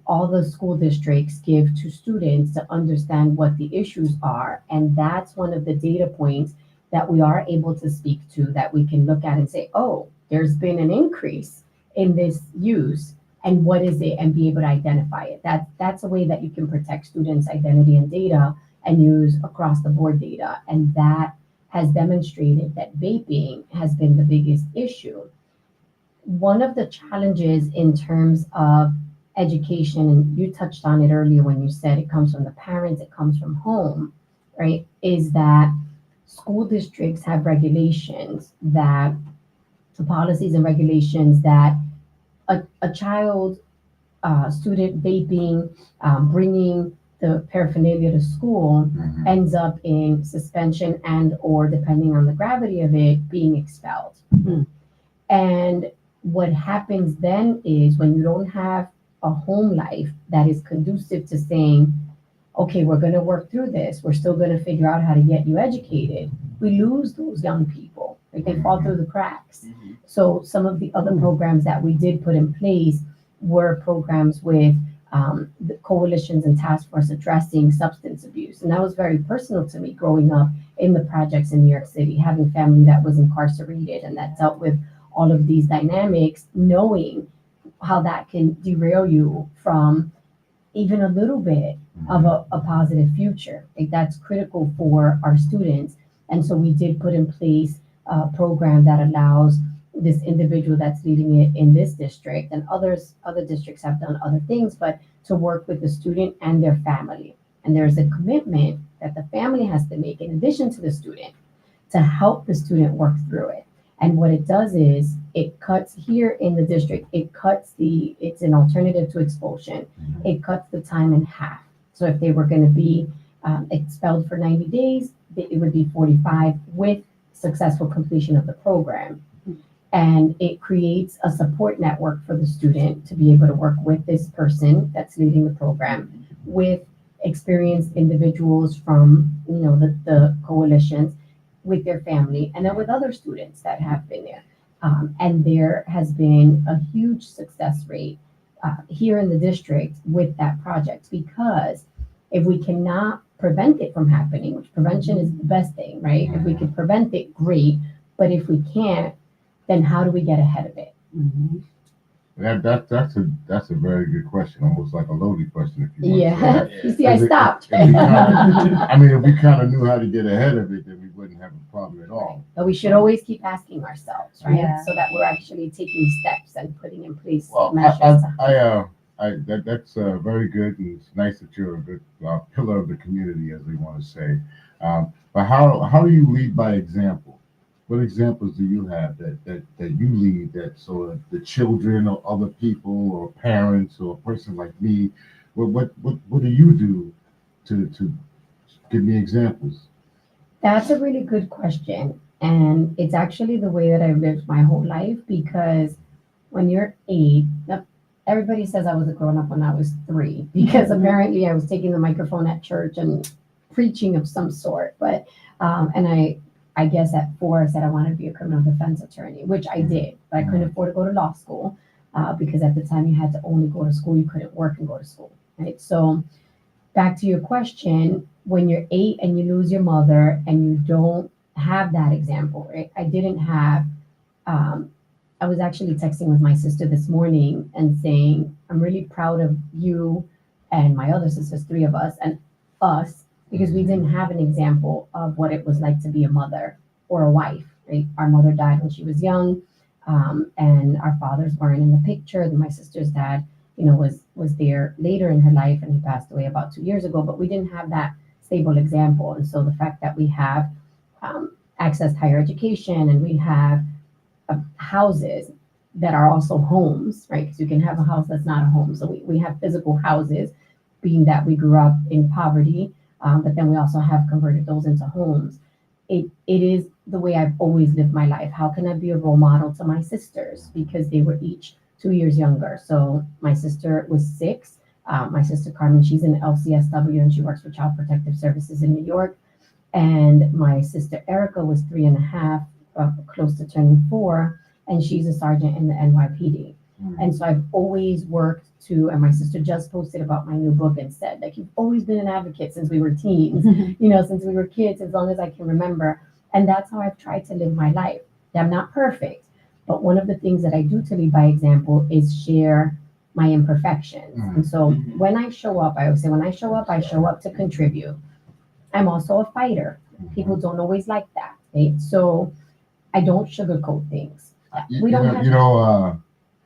all the school districts give to students to understand what the issues are. And that's one of the data points that we are able to speak to, that we can look at and say, oh, there's been an increase in this use, and what is it, and be able to identify it. That's a way that you can protect students' identity and data and use across the board data. And that has demonstrated that vaping has been the biggest issue. One of the challenges in terms of education, and you touched on it earlier when you said it comes from the parents, it comes from home, right, is that school districts have regulations that, policies and regulations that a child, student vaping, bringing the paraphernalia to school ends up in suspension and, or depending on the gravity of it, being expelled. And what happens then is, when you don't have a home life that is conducive to saying, okay, we're going to work through this, we're still going to figure out how to get you educated, we lose those young people. Like, they fall through the cracks. So some of the other programs that we did put in place were programs with the coalitions and task force addressing substance abuse. And that was very personal to me growing up in the projects in New York City, having family that was incarcerated and that dealt with all of these dynamics, knowing how that can derail you from even a little bit of a positive future. Like, that's critical for our students. And so we did put in place a program that allows this individual that's leading it in this district, and other districts have done other things, but to work with the student and their family. And there's a commitment that the family has to make in addition to the student to help the student work through it. And what it does is it cuts here in the district, it's an alternative to expulsion. It cuts the time in half. So if they were going to be expelled for 90 days, it would be 45 with successful completion of the program. And it creates a support network for the student to be able to work with this person that's leading the program, with experienced individuals from the coalitions, with their family, and then with other students that have been there. And there has been a huge success rate here in the district with that project, because if we cannot prevent it from happening, which prevention is the best thing, right? If we could prevent it, great. But if we can't, then how do we get ahead of it? That's a very good question, almost like a loaded question. If you want Yeah, to you see, I stopped. if we kind of knew how to get ahead of it, then we wouldn't have a problem at all. But we should always keep asking ourselves, right? Yeah. So that we're actually taking steps and putting in place Well, measures. that's very good, and it's nice that you're a good pillar of the community, as they want to say. But how do you lead by example? What examples do you have that you lead, that so the children or other people or parents or a person like me, what do you do to give me examples? That's a really good question. And it's actually the way that I've lived my whole life, because when you're 8, everybody says I was a grown up when I was 3, because apparently I was taking the microphone at church and preaching of some sort. But, and I guess at 4 I said I wanted to be a criminal defense attorney, which I did, but I couldn't afford to go to law school because at the time you had to only go to school, you couldn't work and go to school, right? So back to your question, when you're 8 and you lose your mother and you don't have that example, right? I didn't have, I was actually texting with my sister this morning and saying, I'm really proud of you and my other sisters, 3 of us, and us, because we didn't have an example of what it was like to be a mother or a wife, right? Our mother died when she was young, and our fathers weren't in the picture. My sister's dad, was there later in her life, and he passed away about 2 years ago, but we didn't have that stable example. And so the fact that we have access to higher education, and we have houses that are also homes, right? Because you can have a house that's not a home. So we have physical houses, being that we grew up in poverty, but then we also have converted those into homes. It is the way I've always lived my life. How can I be a role model to my sisters? Because they were each 2 years younger. So my sister was 6. My sister Carmen, she's in LCSW and she works for Child Protective Services in New York. And my sister Erica was 3.5, close to turning 4, and she's a sergeant in the NYPD. And so I've always worked and my sister just posted about my new book and said, like, you've always been an advocate since we were teens, since we were kids, as long as I can remember. And that's how I've tried to live my life. I'm not perfect, but one of the things that I do to lead by example is share my imperfections. And so when I show up, I always say, when I show up to contribute. I'm also a fighter. People don't always like that, right? So I don't sugarcoat things.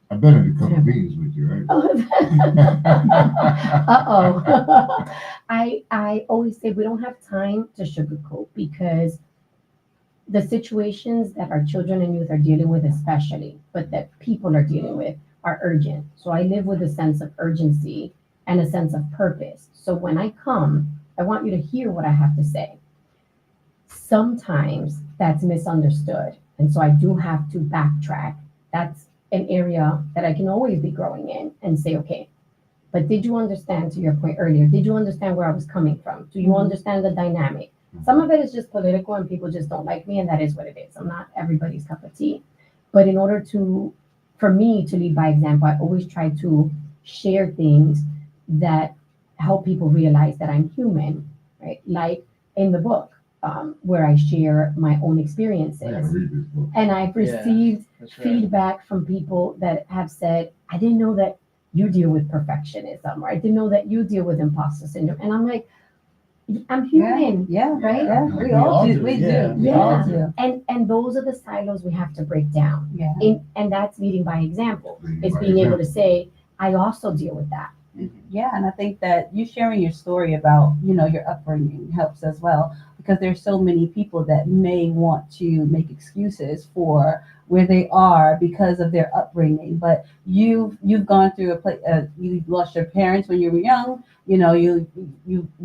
I've been in a couple meetings with you, right? I always say we don't have time to sugarcoat, because the situations that our children and youth are dealing with, especially, but that people are dealing with, are urgent. So I live with a sense of urgency and a sense of purpose. So when I come, I want you to hear what I have to say. Sometimes that's misunderstood. And so I do have to backtrack. That's an area that I can always be growing in and say, okay, but did you understand, to your point earlier, did you understand where I was coming from? Do you understand the dynamic? Some of it is just political and people just don't like me, and that is what it is. I'm not everybody's cup of tea. But in order for me to lead by example, I always try to share things that help people realize that I'm human, right? Like in the book, where I share my own experiences. I gotta read this book. And I've received feedback from people that have said, I didn't know that you deal with perfectionism, or I didn't know that you deal with imposter syndrome. And I'm like, I'm human. Yeah, Right? Yeah, we all do. We do. We all Yeah. do. And those are the silos we have to break down. Yeah. And that's leading by example. It's being able to say, I also deal with that. Yeah, and I think that you sharing your story about, your upbringing helps as well, because there's so many people that may want to make excuses for where they are because of their upbringing. But you've gone through you lost your parents when you were young. You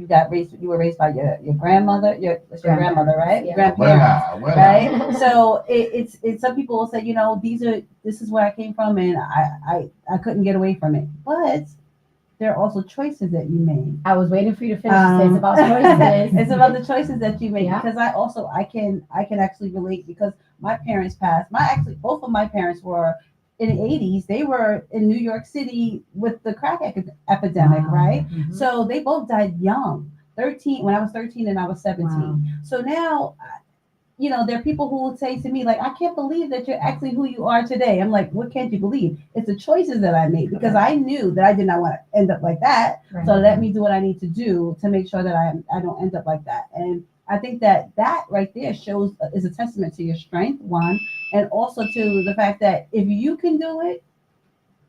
got raised. You were raised by your grandmother. Your grandmother, right? Yeah. Grandparents. Well, Right. So it's some people will say, this is where I came from, and I couldn't get away from it. But there are also choices that you made. I was waiting for you to finish to say it's about choices. It's about the choices that you make. Yeah. Because I can actually relate, because my parents passed. Both of my parents were in the 80s. They were in New York City with the crack epidemic, Wow. right? Mhm. So they both died young. 13 when I was 13 and I was 17. Wow. So now, there are people who will say to me, like, I can't believe that you're actually who you are today. I'm like, what can't you believe? It's the choices that I made, because I knew that I did not want to end up like that. Right. So let me do what I need to do to make sure that I don't end up like that. And I think that right there is a testament to your strength, one, and also to the fact that if you can do it,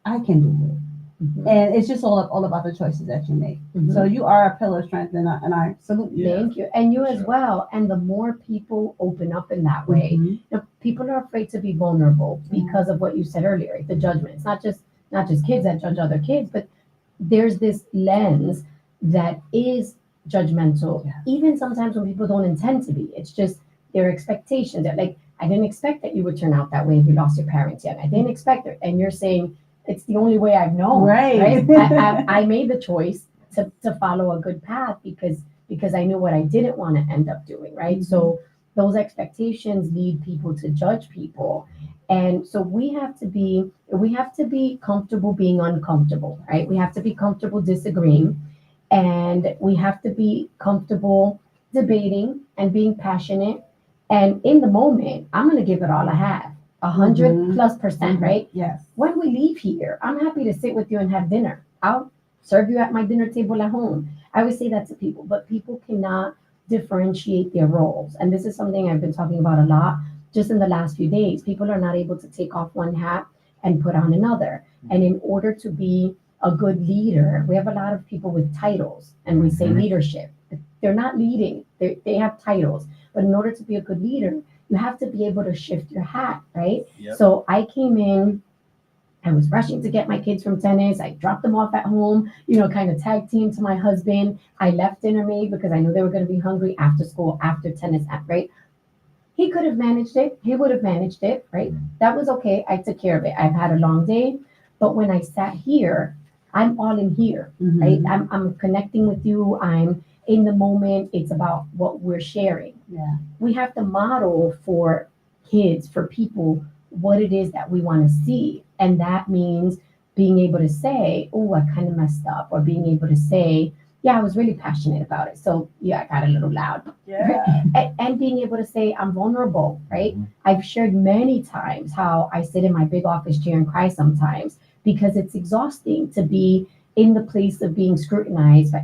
I can do it. Mhm. And it's just all about the choices that you make. Mhm. So you are a pillar of strength, and I salute you. Yeah. Thank you. And you as Sure. well. And the more people open up in that way, Mhm. people are afraid to be vulnerable because of what you said earlier, the judgment. It's not just kids that judge other kids, but there's this lens that is judgmental, Yeah. even sometimes when people don't intend to be. It's just their expectations. That, like, I didn't expect that you would turn out that way if you lost your parents yet. I didn't expect it. And you're saying it's the only way I've known. Right. I made the choice to follow a good path because I knew what I didn't want to end up doing. Right. Mhm. So those expectations lead people to judge people. And so we have to be comfortable being uncomfortable, right? We have to be comfortable disagreeing, and we have to be comfortable debating and being passionate. And in the moment, I'm going to give it all I have, 100+%, right? Yes. When we leave here, I'm happy to sit with you and have dinner. I'll serve you at my dinner table at home. I always say that to people, but people cannot differentiate their roles. And this is something I've been talking about a lot just in the last few days. People are not able to take off one hat and put on another. And in order to be a good leader, we have a lot of people with titles, and we say leadership. They're not leading, they have titles. But in order to be a good leader, you have to be able to shift your hat, right? Yep. So I came in, I was rushing to get my kids from tennis. I dropped them off at home, kind of tag team to my husband. I left dinner made because I knew they were going to be hungry after school, after tennis, right? He could have managed it. He would have managed it, right? That was okay. I took care of it. I've had a long day. But when I sat here, I'm all in here, right? I'm connecting with you. I'm in the moment. It's about what we're sharing. Yeah. We have to model for kids, for people, what it is that we want to see. And that means being able to say, oh, I kind of messed up, or being able to say, yeah, I was really passionate about it. So yeah, I got a little loud. Yeah. And being able to say, I'm vulnerable, right? Mhm. I've shared many times how I sit in my big office chair and cry sometimes because it's exhausting to be in the place of being scrutinized. But,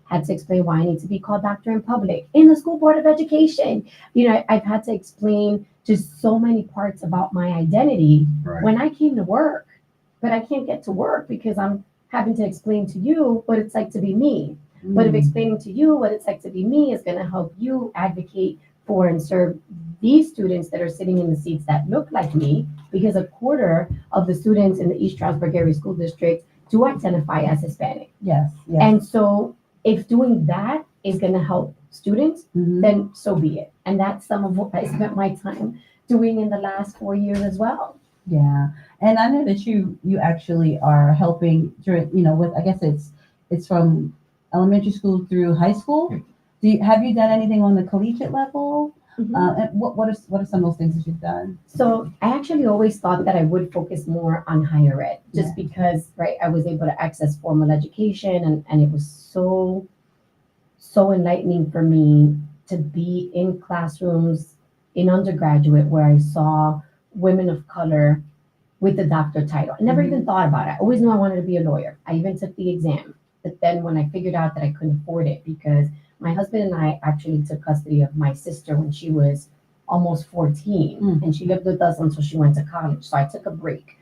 I've had to explain why I need to be called doctor in public, in the school board of education. I've had to explain just so many parts about my identity Right. when I came to work, but I can't get to work because I'm having to explain to you what it's like to be me. But if explaining to you what it's like to be me is going to help you advocate for and serve these students that are sitting in the seats that look like me, because a quarter of the students in the East Stroudsburg Area School District do identify as Hispanic. Yes. Yes. And so if doing that is going to help students, Mhm. then so be it. And that's some of what I spent my time doing in the last 4 years as well. Yeah, and I know that you actually are helping during, with, I guess it's from elementary school through high school. Have you done anything on the collegiate level? Mhm. And what are some of those things that you've done? So I actually always thought that I would focus more on higher ed, just because, right, I was able to access formal education, and it was so enlightening for me to be in classrooms in undergraduate where I saw women of color with the doctor title. I never even thought about it. I always knew I wanted to be a lawyer. I even took the exam. But then when I figured out that I couldn't afford it because My husband and I actually took custody of my sister when she was almost 14, and she lived with us until she went to college. So I took a break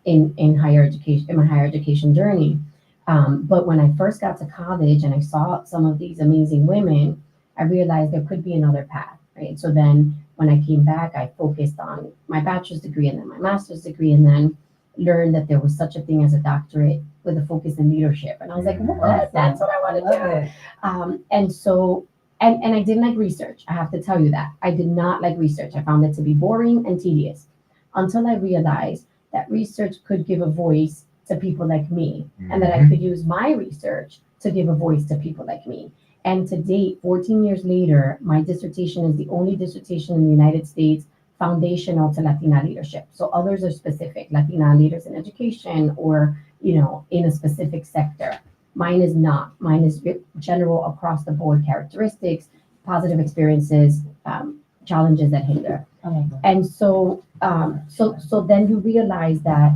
in higher education, in my higher education journey. But when I first got to college and I saw some of these amazing women, I realized there could be another path, right? So then when I came back, I focused on my bachelor's degree and then my master's degree, and then learned that there was such a thing as a doctorate with a focus in leadership. And I was like, what? That's what I want to do. And so, and I didn't like research. I have to tell you that. I did not like research. I found it to be boring and tedious until I realized that research could give a voice to people like me, and that I could use my research to give a voice to people like me. And to date, 14 years later, my dissertation is the only dissertation in the United States foundational to Latina leadership. So others are specific, Latina leaders in education or, in a specific sector. Mine is not. Mine is general across the board characteristics, positive experiences, challenges that hinder. And so, so then you realize that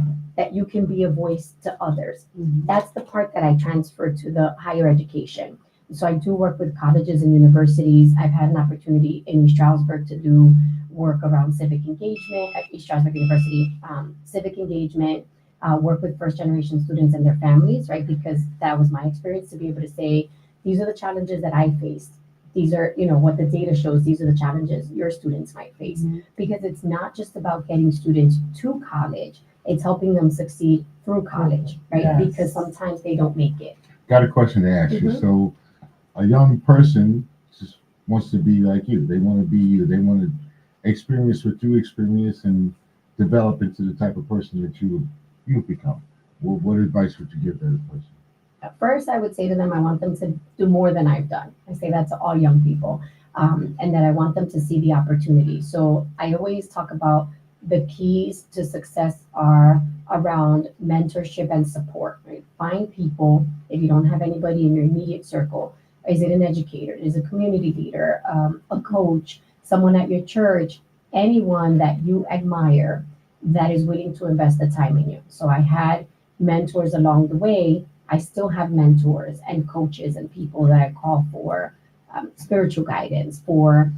you can be a voice to others. That's the part that I transferred to the higher education. So I do work with colleges and universities. I've had an opportunity in East Stroudsburg to do work around civic engagement at East Stroudsburg University, civic engagement, work with first generation students and their families, right? Because that was my experience to be able to say, these are the challenges that I faced. These are, what the data shows, these are the challenges your students might face. Because it's not just about getting students to college, it's helping them succeed through college, right? Yes. Because sometimes they don't make it. Got a question to ask you. So a young person just wants to be like you. They want to be you. They want to experience what you experience and develop into the type of person that you've become. What advice would you give that person? At first, I would say to them, I want them to do more than I've done. I say that to all young people, and that I want them to see the opportunity. So I always talk about the keys to success are around mentorship and support, right? Find people, if you don't have anybody in your immediate circle, is it an educator? Is it a community leader, a coach, someone at your church, anyone that you admire that is willing to invest the time in you. So I had mentors along the way. I still have mentors and coaches and people that I call for spiritual guidance, for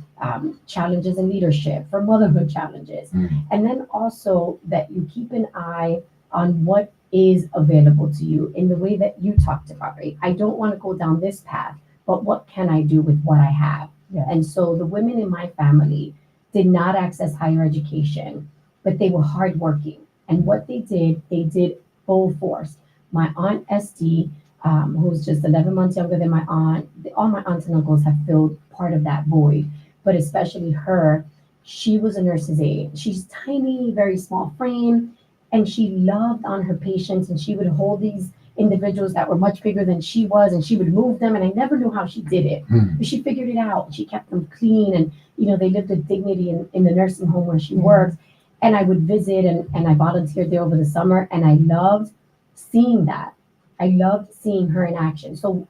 challenges in leadership, for motherhood challenges. And then also that you keep an eye on what is available to you in the way that you talked about, right? I don't want to go down this path, but what can I do with what I have? Yeah. And so the women in my family did not access higher education, but they were hardworking. And what they did full force. My aunt Esty, who's just 11 months younger than my aunt, all my aunts and uncles have filled part of that void, but especially her, she was a nurse's aide. She's tiny, very small frame, and she loved on her patients, and she would hold these individuals that were much bigger than she was, and she would move them, and I never knew how she did it. But she figured it out. She kept them clean, and they lived with dignity in the nursing home where she worked. And I would visit, and I volunteered there over the summer, and I loved seeing that. I loved seeing her in action. So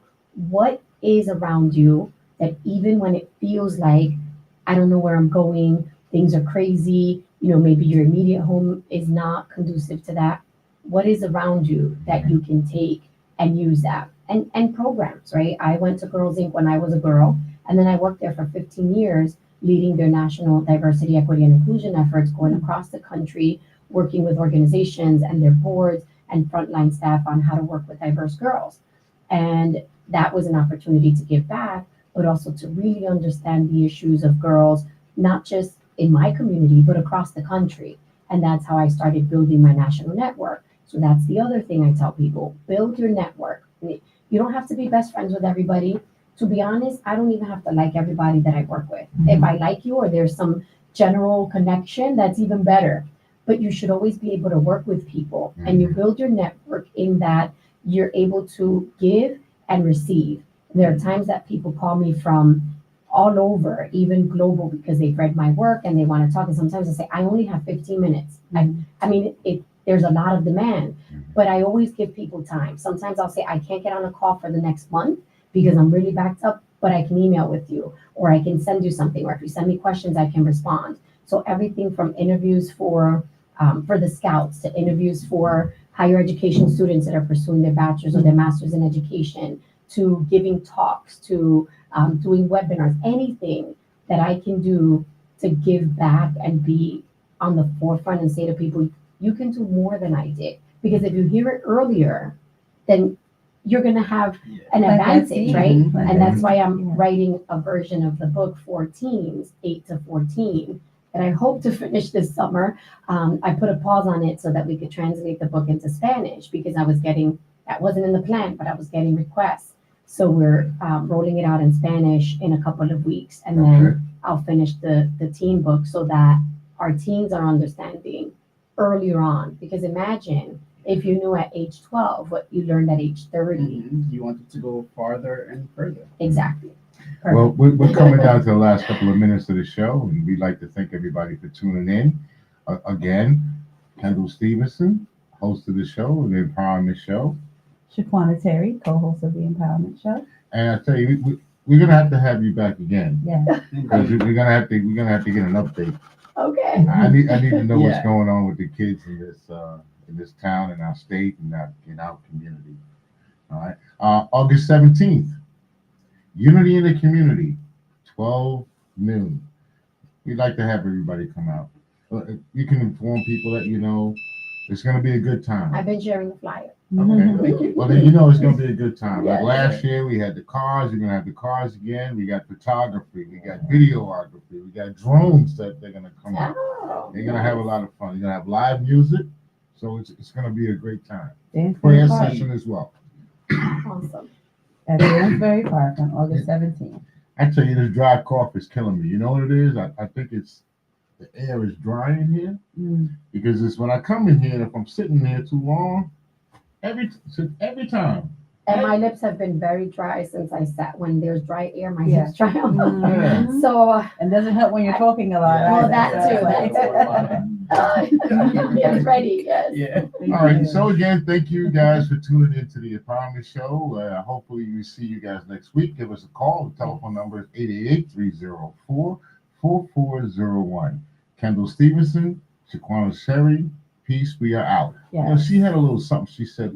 what is around you that even when it feels like, I don't know where I'm going, things are crazy, maybe your immediate home is not conducive to that, what is around you that you can take and use that? And programs, right? I went to Girls Inc. when I was a girl, and then I worked there for 15 years leading their national diversity, equity, and inclusion efforts, going across the country, working with organizations and their boards and frontline staff on how to work with diverse girls. And that was an opportunity to give back, but also to really understand the issues of girls, not just in my community, but across the country. And that's how I started building my national network. So that's the other thing I tell people, build your network. You don't have to be best friends with everybody. To be honest, I don't even have to like everybody that I work with. If I like you or there's some general connection, that's even better. But you should always be able to work with people, and you build your network in that you're able to give and receive. There are times that people call me from all over, even global, because they've read my work and they want to talk. And sometimes I say, I only have 15 minutes. I mean, there's a lot of demand, but I always give people time. Sometimes I'll say, I can't get on a call for the next month because I'm really backed up, but I can email with you, or I can send you something, or if you send me questions, I can respond. So everything from interviews for the scouts to interviews for higher education students that are pursuing their bachelor's or their master's in education, to giving talks, to doing webinars, anything that I can do to give back and be on the forefront and say to people, you can do more than I did. Because if you hear it earlier, then you're going to have an Like that's advantage, it. right? Like And that's why I'm Yeah. writing a version of the book for teens, 8 to 14, that I hope to finish this summer. I put a pause on it so that we could translate the book into Spanish because that wasn't in the plan, but I was getting requests. So we're rolling it out in Spanish in a couple of weeks. And then I'll finish the teen book so that our teens are understanding earlier on. Because imagine if you knew at age 12 what you learned at age 30. You want it to go farther and further. Exactly. Well, we're coming down to the last couple of minutes of the show, and we'd like to thank everybody for tuning in. Again, Kendall Stevenson, host of the show, the Empowerment Show. Shaquana Terry, co-host of the Empowerment Show. And I tell you, we're gonna have you back again Yeah. because we're gonna have to get an update. Okay. I need to know what's Yeah. going on with the kids in this town, in our state, in our community. All right. August 17th, Unity in the Community, 12 noon. We'd like to have everybody come out. You can inform people that it's going to be a good time. I've been sharing the flyer. Okay. Well, then it's going to be a good time. Like Yeah. last year, we had the cars. We're going to have the cars again. We got photography. We got videography. We got drones that they're going to come out. Oh, They're going to have a lot of fun. You're going to have live music. So it's going to be a great time. Dansbury Prayer Park. session as well. awesome. At Dansbury Park on August 17th. I tell you, this dry cough is killing me. You know what it is? I think it's the air is dry in here because it's when I come in here, if I'm sitting there too long, every time. And my lips have been very dry since I sat. When there's dry air, my Yeah. lips dry out. Mhm. So, And doesn't help when you're talking a lot. well, either, that so too. it's like- Get ready, yes. Yeah. All right. So again, thank you guys for tuning in to the Empowerment Show. Hopefully we see you guys next week. Give us a call. The telephone number is 888-304-4401. Kendall Stevenson, Shaquana Sherry, peace. We are out. Yeah. She had a little something she said.